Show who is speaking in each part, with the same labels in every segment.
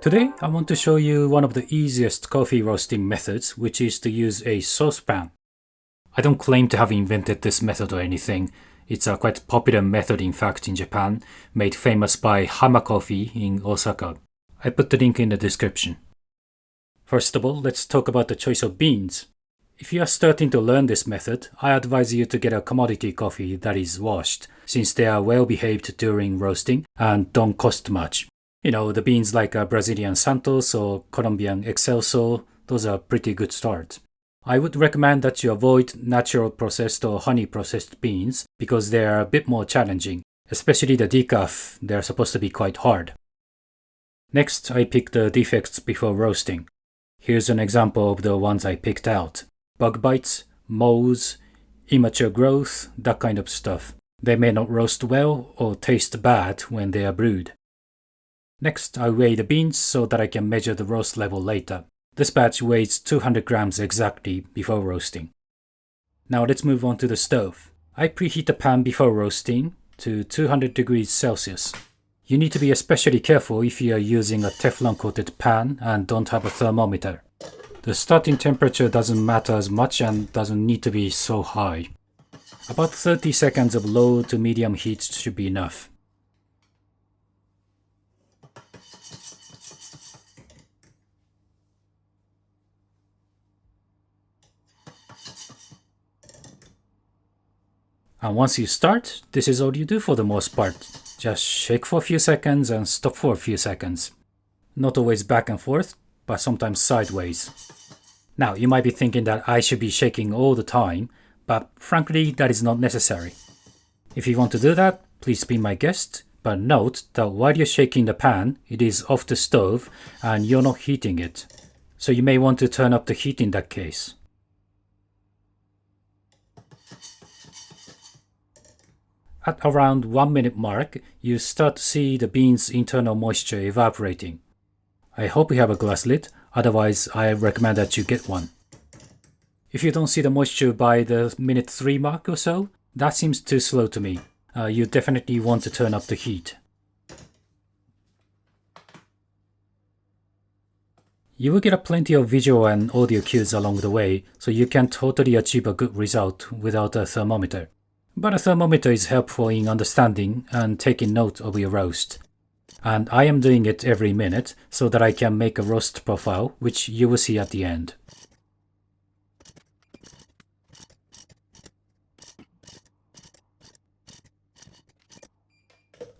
Speaker 1: Today, I want to show you one of the easiest coffee roasting methods, which is to use a saucepan. I don't claim to have invented this method or anything. It's a quite popular method in fact in Japan, made famous by Hama Coffee in Osaka. I put the link in the description. First of all, let's talk about the choice of beans. If you are starting to learn this method, I advise you to get a commodity coffee that is washed, since they are well behaved during roasting and don't cost much. You know, the beans like Brazilian Santos or Colombian Excelso, those are pretty good starts. I would recommend that you avoid natural processed or honey processed beans because they are a bit more challenging, especially the decaf, they are supposed to be quite hard. Next, I pick the defects before roasting. Here's an example of the ones I picked out. Bug bites, moles, immature growth, that kind of stuff. They may not roast well or taste bad when they are brewed. Next, I weigh the beans so that I can measure the roast level later. This batch weighs 200 grams exactly before roasting. Now let's move on to the stove. I preheat the pan before roasting to 200 degrees Celsius. You need to be especially careful if you are using a Teflon coated pan and don't have a thermometer. The starting temperature doesn't matter as much and doesn't need to be so high. About 30 seconds of low to medium heat should be enough. And once you start, this is all you do for the most part. Just shake for a few seconds and stop for a few seconds. Not always back and forth, but sometimes sideways. Now, you might be thinking that I should be shaking all the time, but frankly, that is not necessary. If you want to do that, please be my guest, but note that while you're shaking the pan, it is off the stove and you're not heating it. So you may want to turn up the heat in that case. At around 1 minute mark, you start to see the beans' internal moisture evaporating. I hope you have a glass lid, otherwise I recommend that you get one. If you don't see the moisture by the minute 3 mark or so, that seems too slow to me. You definitely want to turn up the heat. You will get plenty of visual and audio cues along the way, so you can totally achieve a good result without a thermometer. But a thermometer is helpful in understanding and taking note of your roast. And I am doing it every minute so that I can make a roast profile, which you will see at the end.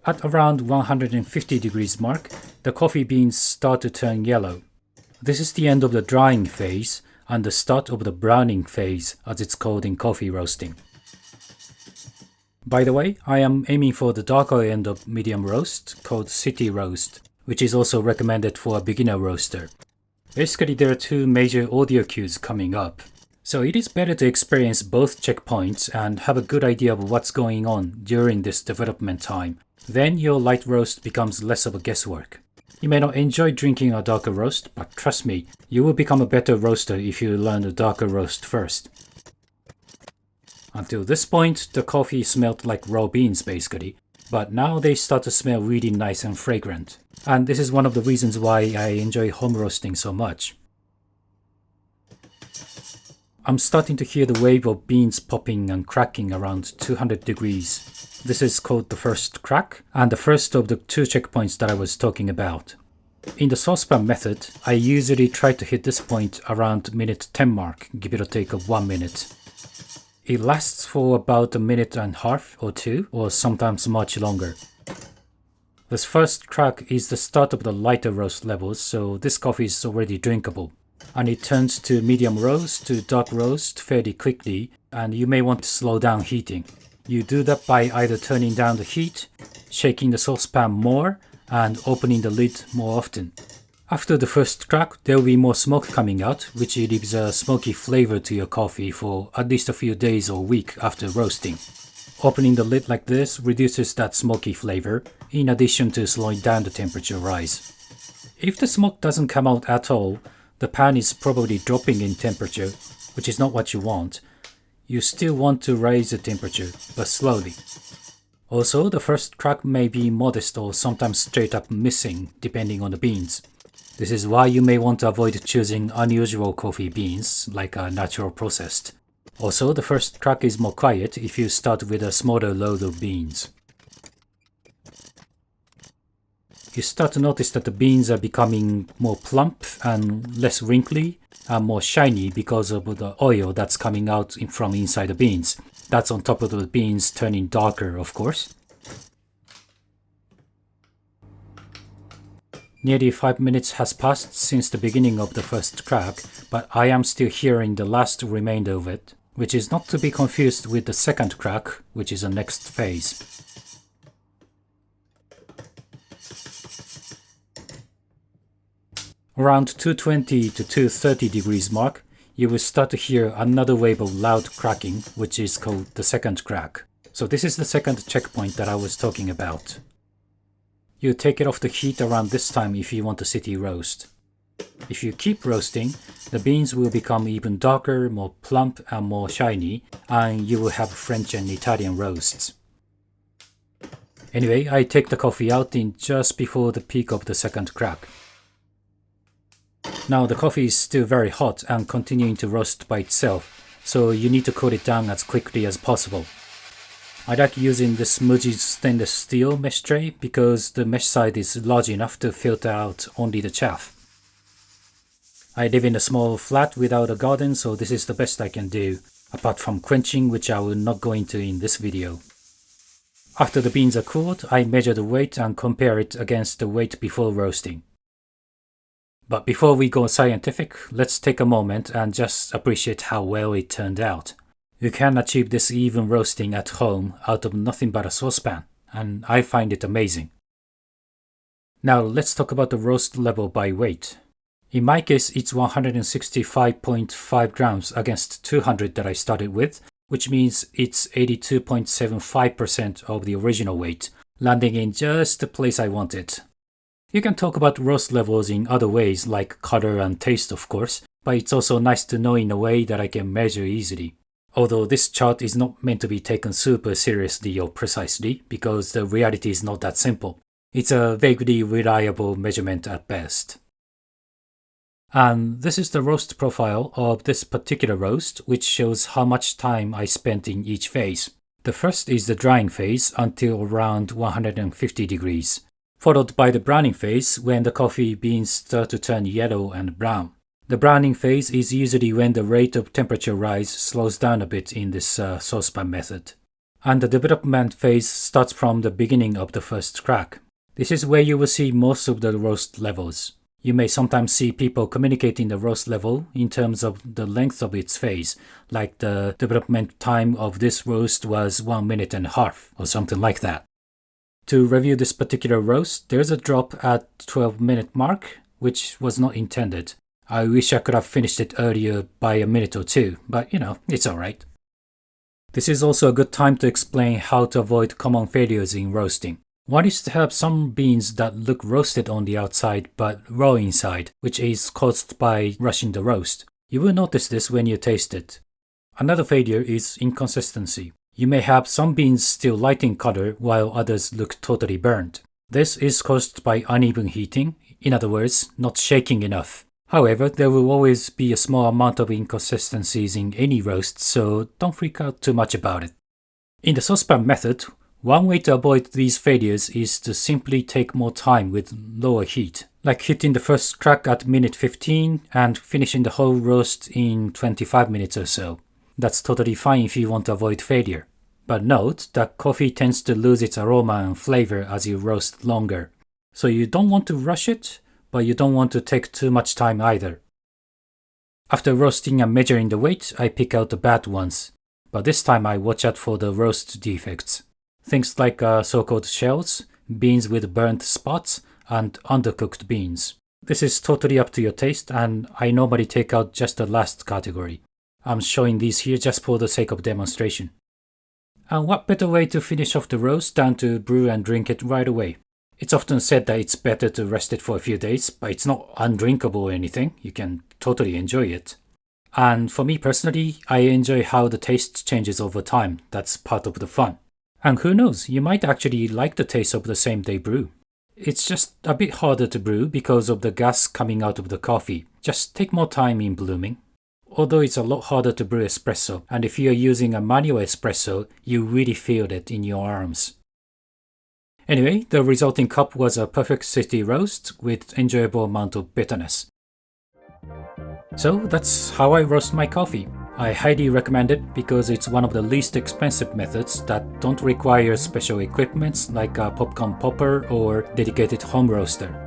Speaker 1: At around 150 degrees mark, the coffee beans start to turn yellow. This is the end of the drying phase and the start of the browning phase, as it's called in coffee roasting. By the way, I am aiming for the darker end of medium roast, called city roast, which is also recommended for a beginner roaster. Basically, there are 2 major audio cues coming up. So it is better to experience both checkpoints and have a good idea of what's going on during this development time. Then your light roast becomes less of a guesswork. You may not enjoy drinking a darker roast, but trust me, you will become a better roaster if you learn a darker roast first. Until this point, the coffee smelled like raw beans basically, but now they start to smell really nice and fragrant. And this is one of the reasons why I enjoy home roasting so much. I'm starting to hear the wave of beans popping and cracking around 200 degrees. This is called the first crack, and the first of the 2 checkpoints that I was talking about. In the saucepan method, I usually try to hit this point around minute 10 mark, give it a take of 1 minute. It lasts for about a minute and a half or 2, or sometimes much longer. This first crack is the start of the lighter roast levels, so this coffee is already drinkable. And it turns to medium roast to dark roast fairly quickly, and you may want to slow down heating. You do that by either turning down the heat, shaking the saucepan more, and opening the lid more often. After the first crack, there will be more smoke coming out, which leaves a smoky flavor to your coffee for at least a few days or week after roasting. Opening the lid like this reduces that smoky flavor, in addition to slowing down the temperature rise. If the smoke doesn't come out at all, the pan is probably dropping in temperature, which is not what you want. You still want to raise the temperature, but slowly. Also, the first crack may be modest or sometimes straight up missing, depending on the beans. This is why you may want to avoid choosing unusual coffee beans, like natural processed. Also, the first crack is more quiet if you start with a smaller load of beans. You start to notice that the beans are becoming more plump and less wrinkly and more shiny because of the oil that's coming out from inside the beans. That's on top of the beans turning darker, of course. Nearly 5 minutes has passed since the beginning of the first crack, but I am still hearing the last remainder of it, which is not to be confused with the second crack, which is the next phase. Around 220 to 230 degrees mark, you will start to hear another wave of loud cracking, which is called the second crack. So this is the second checkpoint that I was talking about. You take it off the heat around this time if you want a city roast. If you keep roasting, the beans will become even darker, more plump and more shiny, and you will have French and Italian roasts. Anyway, I take the coffee out in just before the peak of the second crack. Now the coffee is still very hot and continuing to roast by itself, so you need to cool it down as quickly as possible. I like using this Muji's stainless steel mesh tray because the mesh side is large enough to filter out only the chaff. I live in a small flat without a garden, so this is the best I can do, apart from quenching, which I will not go into in this video. After the beans are cooled, I measure the weight and compare it against the weight before roasting. But before we go scientific, let's take a moment and just appreciate how well it turned out. You can achieve this even roasting at home out of nothing but a saucepan, and I find it amazing. Now let's talk about the roast level by weight. In my case, it's 165.5 grams against 200 that I started with, which means it's 82.75% of the original weight, landing in just the place I wanted. You can talk about roast levels in other ways like color and taste, of course, but it's also nice to know in a way that I can measure easily. Although this chart is not meant to be taken super seriously or precisely, because the reality is not that simple. It's a vaguely reliable measurement at best. And this is the roast profile of this particular roast, which shows how much time I spent in each phase. The first is the drying phase until around 150 degrees, followed by the browning phase when the coffee beans start to turn yellow and brown. The browning phase is usually when the rate of temperature rise slows down a bit in this saucepan method. And the development phase starts from the beginning of the first crack. This is where you will see most of the roast levels. You may sometimes see people communicating the roast level in terms of the length of its phase, like the development time of this roast was 1 minute and a half, or something like that. To review this particular roast, there's a drop at 12-minute mark, which was not intended. I wish I could have finished it earlier by a minute or two, but it's alright. This is also a good time to explain how to avoid common failures in roasting. One is to have some beans that look roasted on the outside but raw inside, which is caused by rushing the roast. You will notice this when you taste it. Another failure is inconsistency. You may have some beans still light in color while others look totally burnt. This is caused by uneven heating, in other words, not shaking enough. However, there will always be a small amount of inconsistencies in any roast, so don't freak out too much about it. In the saucepan method, one way to avoid these failures is to simply take more time with lower heat, like hitting the first crack at minute 15 and finishing the whole roast in 25 minutes or so. That's totally fine if you want to avoid failure. But note that coffee tends to lose its aroma and flavor as you roast longer. So you don't want to rush it, but you don't want to take too much time either. After roasting and measuring the weight, I pick out the bad ones, but this time I watch out for the roast defects. Things like so-called shells, beans with burnt spots, and undercooked beans. This is totally up to your taste, and I normally take out just the last category. I'm showing these here just for the sake of demonstration. And what better way to finish off the roast than to brew and drink it right away? It's often said that it's better to rest it for a few days, but it's not undrinkable or anything. You can totally enjoy it. And for me personally, I enjoy how the taste changes over time. That's part of the fun. And who knows, you might actually like the taste of the same day brew. It's just a bit harder to brew because of the gas coming out of the coffee. Just take more time in blooming. Although it's a lot harder to brew espresso, and if you're using a manual espresso, you really feel it in your arms. Anyway, the resulting cup was a perfect city roast with enjoyable amount of bitterness. So that's how I roast my coffee. I highly recommend it because it's one of the least expensive methods that don't require special equipment like a popcorn popper or dedicated home roaster.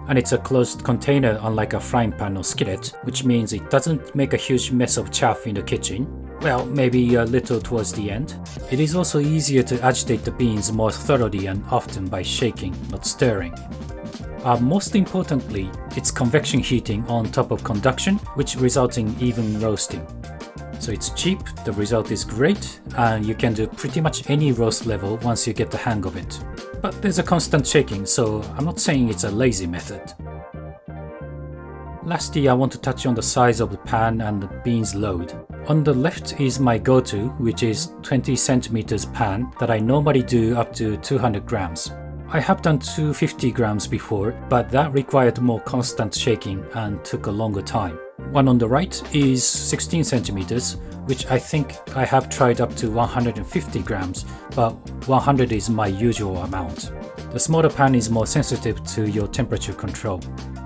Speaker 1: And it's a closed container unlike a frying pan or skillet, which means it doesn't make a huge mess of chaff in the kitchen. Well, maybe a little towards the end. It is also easier to agitate the beans more thoroughly and often by shaking, not stirring. Most importantly, it's convection heating on top of conduction, which results in even roasting. So it's cheap, the result is great, and you can do pretty much any roast level once you get the hang of it. But there's a constant shaking, so I'm not saying it's a lazy method. Lastly, I want to touch on the size of the pan and the beans load. On the left is my go-to, which is 20 centimeters pan that I normally do up to 200 grams. I have done 250 grams before, but that required more constant shaking and took a longer time. One on the right is 16 centimeters, which I think I have tried up to 150 grams, but 100 is my usual amount. The smaller pan is more sensitive to your temperature control.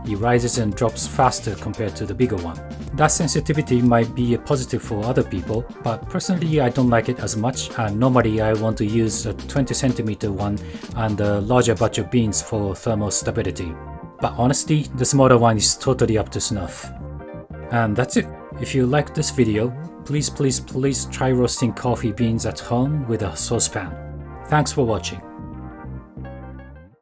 Speaker 1: It rises and drops faster compared to the bigger one. That sensitivity might be a positive for other people, but personally I don't like it as much, and normally I want to use a 20 centimeter one and a larger batch of beans for thermal stability. But honestly, the smaller one is totally up to snuff. And that's it. If you liked this video, please try roasting coffee beans at home with a saucepan. Thanks for watching.